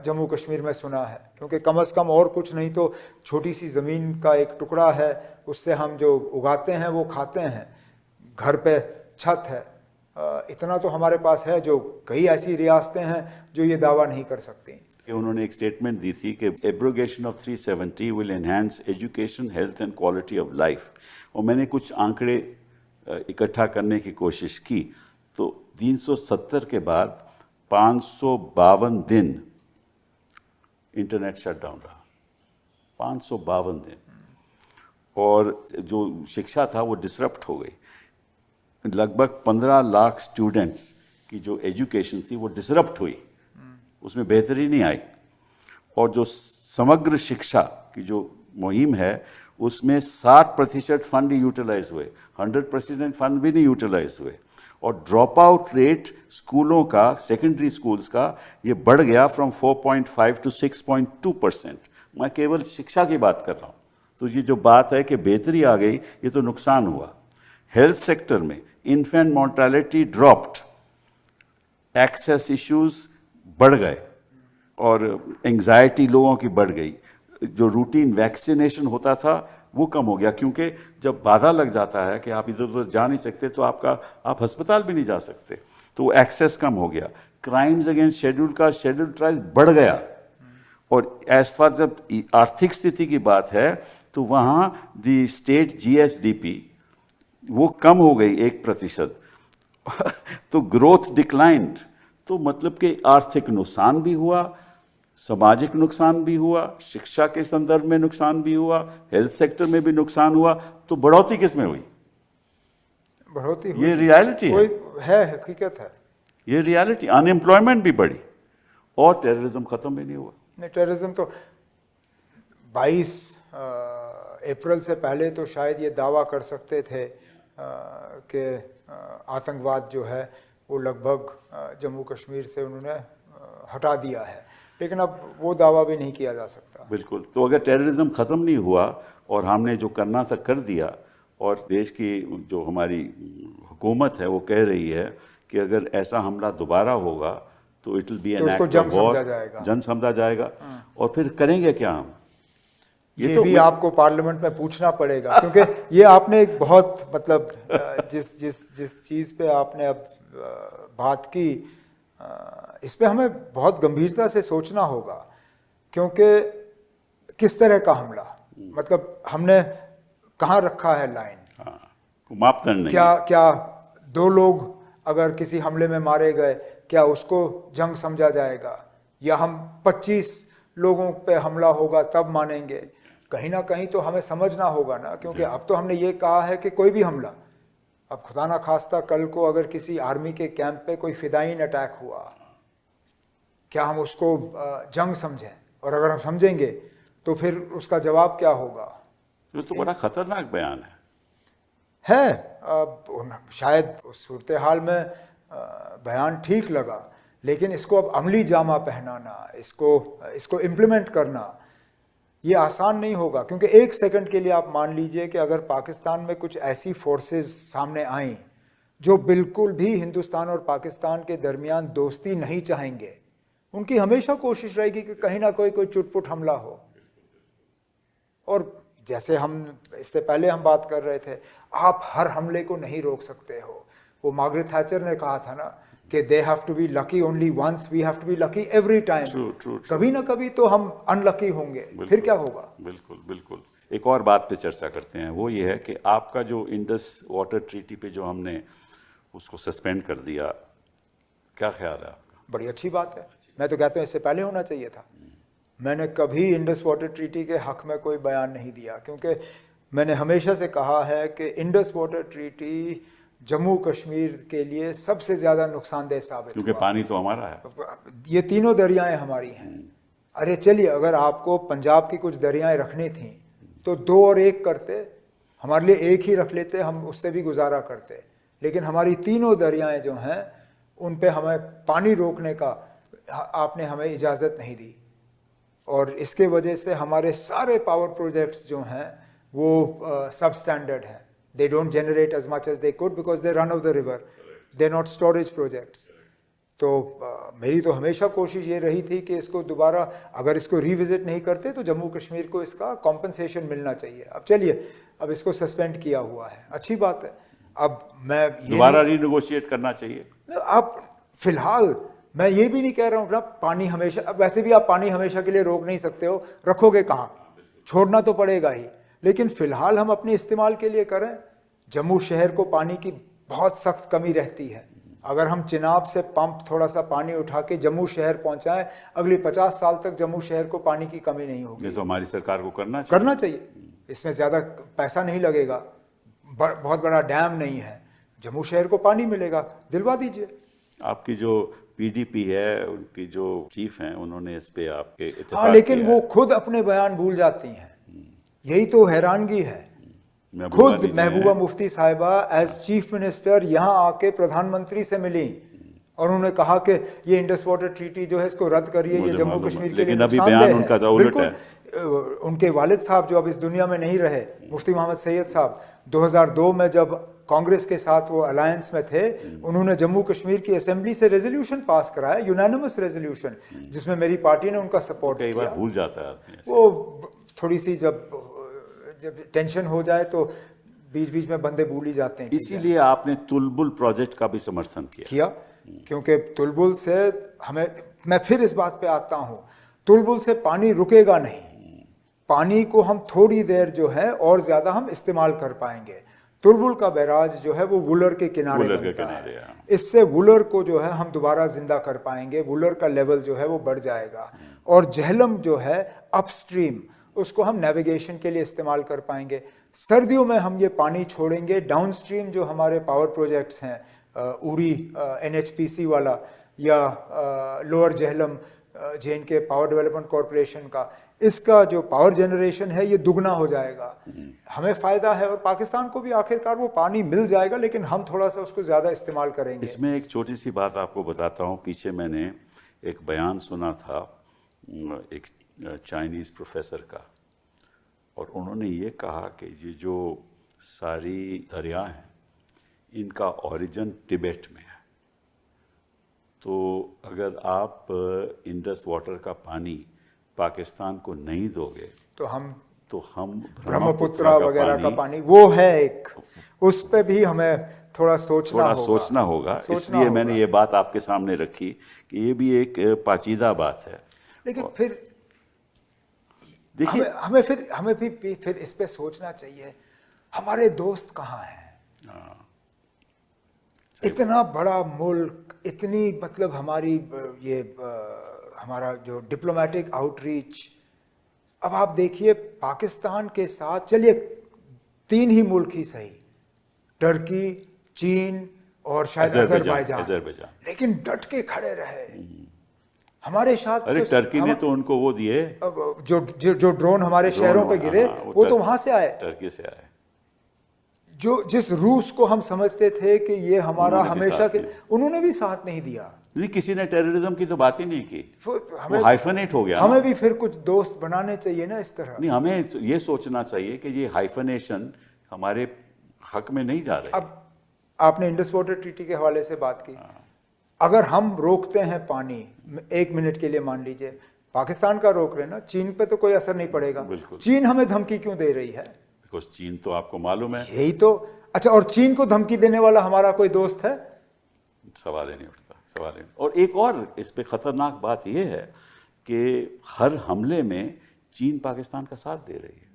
Speaker 2: जम्मू कश्मीर में सुना है? क्योंकि कम से कम और कुछ नहीं तो छोटी सी ज़मीन का एक टुकड़ा है, उससे हम जो उगाते हैं वो खाते हैं, घर पे छत है, इतना तो हमारे पास है, जो कई ऐसी रियासतें हैं जो ये दावा नहीं कर सकती।
Speaker 1: उन्होंने एक स्टेटमेंट दी थी कि abrogation of 370 will enhance education, health and quality of life. और मैंने कुछ आंकड़े इकट्ठा करने की कोशिश की, तो 370 के बाद 552 दिन इंटरनेट शटडाउन रहा, 552 दिन। और जो शिक्षा था वो डिसरप्ट हो गई। लगभग 15 लाख स्टूडेंट्स की जो एजुकेशन थी वो डिसरप्ट हुई, उसमें बेहतरी नहीं आई। और जो समग्र शिक्षा की जो मुहिम है उसमें 60% फंड यूटिलाइज हुए, 100% फंड भी नहीं यूटिलाइज हुए। और ड्रॉप आउट रेट स्कूलों का, सेकेंडरी स्कूल्स का, ये बढ़ गया फ्रॉम 4.5 टू 6.2%। मैं केवल शिक्षा की बात कर रहा हूँ। तो ये जो बात है कि बेहतरी आ गई, ये तो नुकसान हुआ। हेल्थ सेक्टर में infant mortality dropped, access issues बढ़ गए और एंग्जाइटी लोगों की बढ़ गई। जो रूटीन वैक्सीनेशन होता था वो कम हो गया, क्योंकि जब बाधा लग जाता है कि आप इधर उधर जा नहीं सकते तो आप अस्पताल भी नहीं जा सकते, तो एक्सेस कम हो गया। क्राइम्स अगेंस्ट शेड्यूल का शेड्यूल ट्राइब्स बढ़ गया। और एज फार जब आर्थिक स्थिति की बात है तो वहाँ दी स्टेट GSDP वो कम हो गई 1%। तो ग्रोथ डिक्लाइंड, तो मतलब कि आर्थिक नुकसान भी हुआ, सामाजिक नुकसान भी हुआ, शिक्षा के संदर्भ में नुकसान भी हुआ, हेल्थ सेक्टर में भी नुकसान हुआ। तो बढ़ोतरी किस में हुई?
Speaker 2: बढ़ोतरी
Speaker 1: ये रियलिटी
Speaker 2: है, हकीकत है।
Speaker 1: ये रियलिटी। अनएम्प्लॉयमेंट भी बढ़ी और टेररिज्म खत्म भी नहीं हुआ।
Speaker 2: नहीं, टेररिज्म तो 22 अप्रैल से पहले तो शायद ये दावा कर सकते थे कि आतंकवाद जो है वो लगभग जम्मू कश्मीर से उन्होंने हटा दिया है, लेकिन अब वो दावा भी नहीं किया जा सकता।
Speaker 1: बिल्कुल। तो अगर टेररिज्म ख़त्म नहीं हुआ और हमने जो करना था कर दिया, और देश की जो हमारी हुकूमत है वो कह रही है कि अगर ऐसा हमला दोबारा होगा तो it will be an act of war, जंग समझा जाएगा। और फिर करेंगे क्या हम?
Speaker 2: ये तो भी आपको पार्लियामेंट में पूछना पड़ेगा, क्योंकि ये आपने एक बहुत मतलब जिस चीज़ पे आपने अब बात की, इस पे हमें बहुत गंभीरता से सोचना होगा। क्योंकि किस तरह का हमला, मतलब हमने कहाँ रखा है लाइन?
Speaker 1: मापदंड नहीं।
Speaker 2: क्या 2 लोग अगर किसी हमले में मारे गए, क्या उसको जंग समझा जाएगा? या हम 25 लोगों पे हमला होगा तब मानेंगे? कहीं ना कहीं तो हमें समझना होगा ना, क्योंकि अब तो हमने ये कहा है कि कोई भी हमला, अब खुदा ना खास्ता कल को अगर किसी आर्मी के कैंप पे कोई फिदायीन अटैक हुआ, क्या हम उसको जंग समझें? और अगर हम समझेंगे तो फिर उसका जवाब क्या होगा?
Speaker 1: ये तो बड़ा खतरनाक बयान
Speaker 2: शायद उस सूरत हाल में बयान ठीक लगा, लेकिन इसको अब अमली जामा पहनाना, इसको इम्प्लीमेंट करना, ये आसान नहीं होगा। क्योंकि 1 सेकंड के लिए आप मान लीजिए कि अगर पाकिस्तान में कुछ ऐसी फोर्सेस सामने आईं जो बिल्कुल भी हिंदुस्तान और पाकिस्तान के दरमियान दोस्ती नहीं चाहेंगे, उनकी हमेशा कोशिश रहेगी कि कहीं ना कोई चुटपुट हमला हो। और जैसे हम इससे पहले हम बात कर रहे थे, आप हर हमले को नहीं रोक सकते हो। वो मार्गरेट थैचर ने कहा था ना कि they have to be lucky only once, we have to be lucky every time. कभी ना कभी तो हम अनलकी होंगे, फिर क्या होगा?
Speaker 1: बिल्कुल बिल्कुल। एक और बात पे चर्चा करते हैं, वो ये है कि आपका जो इंडस वाटर ट्रीटी पे जो हमने उसको सस्पेंड कर दिया, क्या ख्याल है आपका?
Speaker 2: बड़ी अच्छी बात है। मैं तो कहता हूँ इससे पहले होना चाहिए था। मैंने कभी इंडस वाटर ट्रीटी के हक में कोई बयान नहीं दिया, क्योंकि मैंने हमेशा से कहा है कि Indus water treaty Jammu Kashmir के लिए सबसे ज़्यादा नुकसानदेह साबित हुआ।
Speaker 1: क्योंकि पानी तो हमारा है,
Speaker 2: ये तीनों दरियाएं हमारी हैं। अरे चलिए, अगर आपको पंजाब की कुछ दरियाएं रखनी थी तो 2 और 1 करते, हमारे लिए 1 ही रख लेते, हम उससे भी गुजारा करते। लेकिन हमारी तीनों दरियाएं जो हैं उन पे हमें पानी रोकने का आपने हमें इजाज़त नहीं दी, और इसके वजह से हमारे सारे पावर प्रोजेक्ट्स जो हैं वो सब स्टैंडर्ड हैं। They don't generate as much as they could because they run of the river. They're not storage projects. तो मेरी तो हमेशा कोशिश ये रही थी कि इसको दोबारा अगर इसको रिविजिट नहीं करते तो जम्मू कश्मीर को इसका कॉम्पनसेशन मिलना चाहिए। अब चलिए, अब इसको सस्पेंड किया हुआ है, अच्छी बात है। अब मैं
Speaker 1: दोबारा रीनेगोशिएट करना चाहिए।
Speaker 2: अब फिलहाल मैं ये भी नहीं कह रहा हूँ ना पानी हमेशा, अब वैसे भी आप पानी हमेशा के लिए रोक नहीं सकते हो, रखोगे कहाँ? छोड़ना तो पड़ेगा ही। लेकिन फिलहाल हम अपने इस्तेमाल के लिए करें। जम्मू शहर को पानी की बहुत सख्त कमी रहती है। अगर हम चिनाब से पंप थोड़ा सा पानी उठा के जम्मू शहर पहुंचाएं, अगले 50 साल तक जम्मू शहर को पानी की कमी नहीं होगी।
Speaker 1: ये तो हमारी सरकार को करना चाहिए।
Speaker 2: इसमें ज़्यादा पैसा नहीं लगेगा, बहुत बड़ा डैम नहीं है, जम्मू शहर को पानी मिलेगा, दिलवा दीजिए।
Speaker 1: आपकी जो पीडीपी है, उनकी जो चीफ हैं, उन्होंने इस पे आपके
Speaker 2: हाँ,
Speaker 1: इत्तेफाक
Speaker 2: लेकिन
Speaker 1: किया
Speaker 2: वो
Speaker 1: है।
Speaker 2: खुद अपने बयान भूल जाती हैं, यही तो हैरानगी है।
Speaker 1: महबूबा
Speaker 2: खुद
Speaker 1: नहीं
Speaker 2: महबूबा
Speaker 1: हैं।
Speaker 2: मुफ्ती साहिबा एज चीफ मिनिस्टर यहाँ आके प्रधानमंत्री से मिली और उन्होंने कहा कि ये इंडस वाटर ट्रीटी जो है इसको रद्द करिए, ये
Speaker 1: मुझे
Speaker 2: जम्मू
Speaker 1: मालूम है,
Speaker 2: कश्मीर के लिए
Speaker 1: लेकिन अभी
Speaker 2: नुकसानदेह
Speaker 1: बयान
Speaker 2: है।
Speaker 1: उनका तो उलट
Speaker 2: बिल्कुल,
Speaker 1: है।
Speaker 2: उनके वालिद साहब जो अब इस दुनिया में नहीं रहे, मुफ्ती मोहम्मद सैयद साहब, 2002 में जब कांग्रेस के साथ वो अलायंस में थे, उन्होंने जम्मू कश्मीर की असेंबली से रेजोल्यूशन पास कराया, यूनानिमस रेजोल्यूशन, जिसमें मेरी पार्टी ने उनका सपोर्ट
Speaker 1: कई
Speaker 2: किया।
Speaker 1: बार भूल जाता है आदमी ऐसे।
Speaker 2: वो थोड़ी सी जब टेंशन हो जाए तो बीच बीच में बंदे भूल ही जाते हैं चीजें।
Speaker 1: इसीलिए आपने तुलबुल प्रोजेक्ट का भी समर्थन किया।
Speaker 2: क्योंकि तुलबुल से हमें, मैं फिर इस बात पे आता हूँ, तुलबुल से पानी रुकेगा नहीं, पानी को हम थोड़ी देर जो है और ज्यादा हम इस्तेमाल कर पाएंगे। तुलबुल का बैराज जो है वो वुलर के किनारे बनता है, इससे वुलर को जो है हम दोबारा जिंदा कर पाएंगे, वुलर का लेवल जो है वो बढ़ जाएगा, और जहलम जो है अपस्ट्रीम, उसको हम नेविगेशन के लिए इस्तेमाल कर पाएंगे। सर्दियों में हम ये पानी छोड़ेंगे, डाउनस्ट्रीम जो हमारे पावर प्रोजेक्ट्स हैं, उरी NHPC वाला या lower Jhelum JNK power development corporation का, इसका जो पावर जनरेशन है ये दुगना हो जाएगा, हमें फ़ायदा है और पाकिस्तान को भी आखिरकार वो पानी मिल जाएगा, लेकिन हम थोड़ा सा उसको ज़्यादा इस्तेमाल करेंगे।
Speaker 1: इसमें एक छोटी सी बात आपको बताता हूँ। पीछे मैंने एक बयान सुना था एक चाइनीज़ प्रोफेसर का, और उन्होंने ये कहा कि ये जो सारी दरिया हैं इनका ओरिजिन तिब्बत में है, तो अगर आप इंडस वाटर का पानी पाकिस्तान को नहीं दोगे
Speaker 2: तो हम
Speaker 1: ब्रह्मपुत्र
Speaker 2: वगैरह का पानी वो है एक, उस पे भी हमें थोड़ा सोचना होगा।
Speaker 1: इसलिए मैंने ये बात आपके सामने रखी कि ये भी एक पाचीदा बात है।
Speaker 2: लेकिन फिर
Speaker 1: देखिए,
Speaker 2: हमें भी फिर इस पे सोचना चाहिए, हमारे दोस्त कहाँ हैं? इतना बड़ा मुल्क, इतनी मतलब हमारी ये हमारा जो डिप्लोमेटिक आउटरीच, अब आप देखिए पाकिस्तान के साथ, चलिए 3 ही मुल्क ही सही, टर्की, चीन और शायद अजरबैजान, लेकिन डट के खड़े रहे हमारे साथ।
Speaker 1: अरे टर्की ने तो उनको वो दिए,
Speaker 2: जो ड्रोन हमारे शहरों पे गिरे, वो तो वहां से आए,
Speaker 1: टर्की से आए।
Speaker 2: जिस रूस को हम समझते थे कि ये हमारा हमेशा के, उन्होंने भी साथ नहीं दिया।
Speaker 1: नहीं, किसी ने टेररिज्म की तो बात ही नहीं की, वो हाइफनेट हो गया।
Speaker 2: हमें भी फिर कुछ दोस्त बनाने चाहिए ना इस तरह।
Speaker 1: नहीं, हमें ये सोचना चाहिए कि ये हाइफनेशन हमारे हक में नहीं जा रहे।
Speaker 2: अब आपने इंडस वाटर ट्रीटी के हवाले से बात की, अगर हम रोकते हैं पानी 1 मिनट के लिए, मान लीजिए पाकिस्तान का रोक रहे ना, चीन पे तो कोई असर नहीं पड़ेगा। चीन हमें धमकी क्यों दे रही है?
Speaker 1: बिकॉज चीन तो आपको मालूम है,
Speaker 2: यही तो। अच्छा, और चीन को धमकी देने वाला हमारा कोई दोस्त है?
Speaker 1: सवाल ही नहीं उठता, सवाल ही नहीं। और एक और इस पे खतरनाक बात यह है कि हर हमले में चीन पाकिस्तान का साथ दे रही है,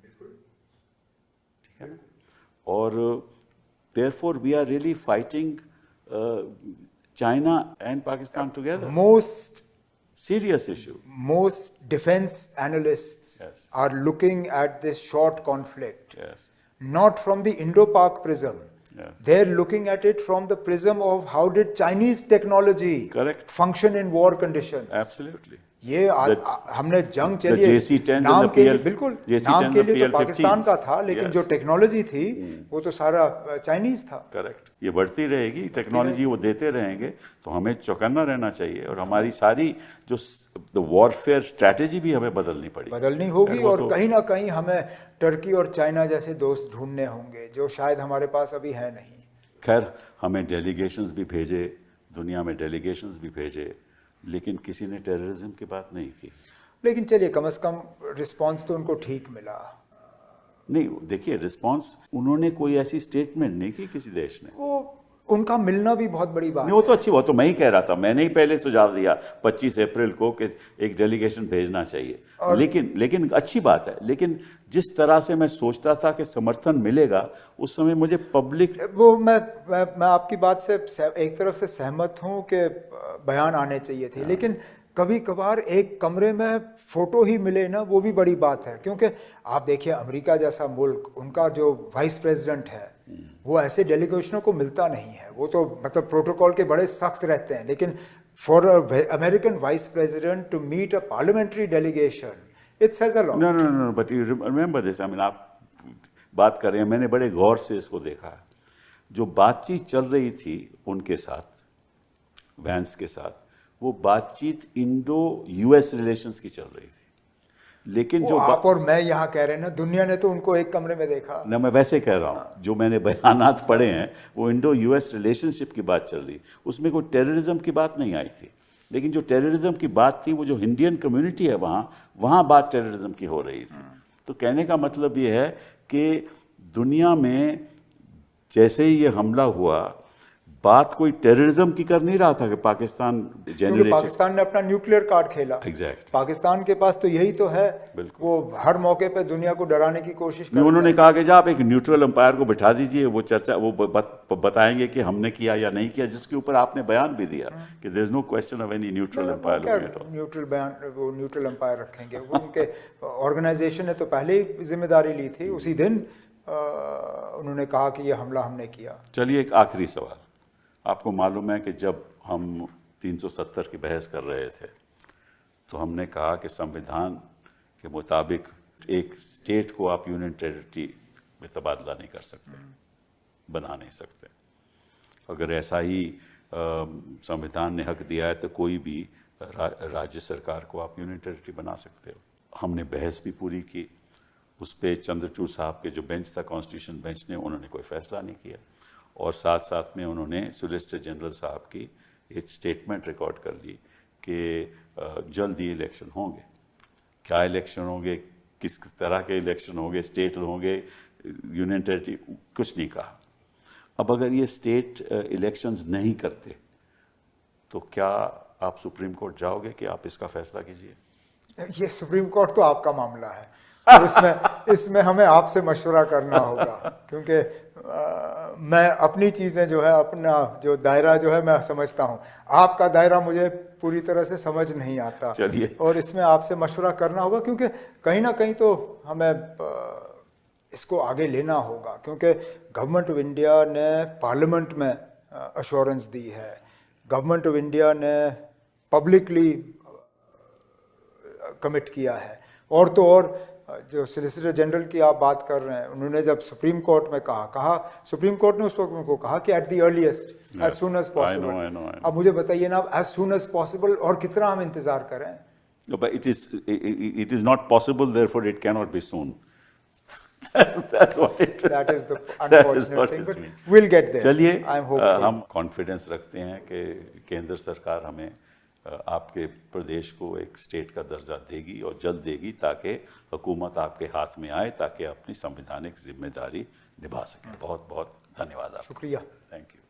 Speaker 1: ठीक है ना? और therefore we are really fighting China and Pakistan together.
Speaker 2: Most
Speaker 1: serious issue.
Speaker 2: Most defense analysts are looking at this short conflict not from the Indo-Pak prism. They're looking at it from the prism of how did Chinese technology function in war conditions.
Speaker 1: Absolutely.
Speaker 2: ये हमने जंग, चलिए नाम के लिए, बिल्कुल नाम के लिए तो पाकिस्तान का था, लेकिन जो टेक्नोलॉजी थी वो तो सारा चाइनीज था।
Speaker 1: करेक्ट। ये बढ़ती रहेगी टेक्नोलॉजी, वो देते रहेंगे, तो हमें चौकन्ना रहना चाहिए, और हमारी सारी जो वॉरफेयर स्ट्रैटेजी भी हमें बदलनी
Speaker 2: होगी, और कहीं ना कहीं हमें टर्की और चाइना जैसे दोस्त ढूंढने होंगे जो शायद हमारे पास अभी है नहीं।
Speaker 1: खैर, हमें डेलीगेशंस भी भेजे, दुनिया में डेलीगेशंस भी भेजे, लेकिन किसी ने टेररिज्म की बात नहीं की।
Speaker 2: लेकिन चलिए कम से कम रिस्पांस तो उनको ठीक मिला।
Speaker 1: नहीं, देखिए रिस्पांस, उन्होंने कोई ऐसी स्टेटमेंट नहीं की किसी देश ने,
Speaker 2: वो उनका मिलना भी बहुत बड़ी बात
Speaker 1: नहीं, वो तो अच्छी बात, तो मैं ही कह रहा था, मैंने ही पहले सुझाव दिया 25 अप्रैल को कि एक डेलीगेशन भेजना चाहिए, लेकिन अच्छी बात है। लेकिन जिस तरह से मैं सोचता था कि समर्थन मिलेगा, उस समय मुझे पब्लिक,
Speaker 2: वो मैं आपकी बात से एक तरफ से सहमत हूँ कि बयान आने चाहिए थे, लेकिन कभी कभार एक कमरे में फोटो ही मिले ना, वो भी बड़ी बात है। क्योंकि आप देखिए अमेरिका जैसा मुल्क, उनका जो वाइस प्रेसिडेंट है वो ऐसे डेलीगेशनों को मिलता नहीं है, वो तो मतलब प्रोटोकॉल के बड़े सख्त रहते हैं, लेकिन for an American vice president to meet a parliamentary delegation, it says a lot.
Speaker 1: No, but you remember this. I mean, आप बात कर रहे हैं, मैंने बड़े गौर से इसको देखा है। जो बातचीत चल रही थी उनके साथ, वैंस के साथ, वो बातचीत इंडो यूएस रिलेशंस की चल रही थी। लेकिन जो
Speaker 2: आप और मैं यहाँ कह रहे हैं ना, दुनिया ने तो उनको एक कमरे में देखा
Speaker 1: ना, मैं वैसे कह रहा हूँ, जो मैंने बयानात पढ़े हैं वो इंडो यूएस रिलेशनशिप की बात चल रही, उसमें कोई टेररिज्म की बात नहीं आई थी। लेकिन जो टेररिज्म की बात थी, वो जो इंडियन कम्युनिटी है वहाँ बात टेररिज्म की हो रही थी। तो कहने का मतलब ये है कि दुनिया में जैसे ही ये हमला हुआ, बात कोई टेररिज्म की कर नहीं रहा था कि पाकिस्तान
Speaker 2: क्योंकि पाकिस्तान ने अपना न्यूक्लियर कार्ड खेला।
Speaker 1: एग्जैक्ट,
Speaker 2: पाकिस्तान के पास तो यही तो है, वो हर मौके पे दुनिया को डराने की कोशिश कर।
Speaker 1: उन्होंने कहा कि आप एक न्यूट्रल अंपायर को बिठा दीजिए, वो चर्चा वो बताएंगे कि हमने किया या नहीं किया, जिसके ऊपर आपने बयान भी दिया कि there is no question of any neutral umpire.
Speaker 2: Neutral बयान, वो न्यूट्रल अंपायर रखेंगे, उनके ऑर्गेनाइजेशन ने तो पहले ही जिम्मेदारी ली थी। उसी दिन उन्होंने कहा कि ये हमला हमने किया।
Speaker 1: चलिए, एक आखिरी सवाल। आपको मालूम है कि जब हम 370 की बहस कर रहे थे तो हमने कहा कि संविधान के मुताबिक एक स्टेट को आप यूनियन टेरिटरी में तबादला नहीं कर सकते, बना नहीं सकते। अगर ऐसा ही संविधान ने हक दिया है तो कोई भी राज्य सरकार को आप यूनियन टेरिटरी बना सकते हो। हमने बहस भी पूरी की उस पर। चंद्रचूड़ साहब के जो बेंच था, कॉन्स्टिट्यूशन बेंच ने, उन्होंने कोई फैसला नहीं किया। और साथ साथ में उन्होंने सॉलिसिटर जनरल साहब की एक स्टेटमेंट रिकॉर्ड कर ली कि जल्द ही इलेक्शन होंगे। क्या इलेक्शन होंगे, किस तरह के इलेक्शन होंगे, स्टेट होंगे, यूनियन टेरिटरी, कुछ नहीं कहा। अब अगर ये स्टेट इलेक्शंस नहीं करते तो क्या आप सुप्रीम कोर्ट जाओगे कि आप इसका फैसला कीजिए?
Speaker 2: ये सुप्रीम कोर्ट तो आपका मामला है और इसमें हमें आपसे मशवरा करना होगा, क्योंकि मैं अपनी चीज़ें जो है, अपना जो दायरा जो है मैं समझता हूँ, आपका दायरा मुझे पूरी तरह से समझ नहीं आता।
Speaker 1: चलिए,
Speaker 2: और इसमें आपसे मशवरा करना होगा, क्योंकि कहीं ना कहीं तो हमें इसको आगे लेना होगा, क्योंकि गवर्नमेंट ऑफ इंडिया ने पार्लियामेंट में अश्योरेंस दी है, गवर्नमेंट ऑफ इंडिया ने पब्लिकली कमिट किया है। और तो और जो सॉलिसिटर जनरल की आप बात कर रहे हैं, उन्होंने जब सुप्रीम कोर्ट में कहा सुप्रीम कोर्ट ने उस वक्त उनको कहा कि at the earliest, as soon as possible. अब मुझे बताइए ना, एज सून एज पॉसिबल और कितना हम इंतजार करें?
Speaker 1: But it is not possible, therefore it cannot be soon. That's what it.
Speaker 2: That is the unfortunate thing, but we'll get there.
Speaker 1: चलिए,
Speaker 2: I'm hopeful.
Speaker 1: हम कॉन्फिडेंस रखते हैं कि केंद्र सरकार हमें आपके प्रदेश को एक स्टेट का दर्जा देगी और जल्द देगी, ताकि हुकूमत आपके हाथ में आए, ताकि अपनी संवैधानिक जिम्मेदारी निभा सके। बहुत बहुत धन्यवाद आपका।
Speaker 2: शुक्रिया।
Speaker 1: Thank you.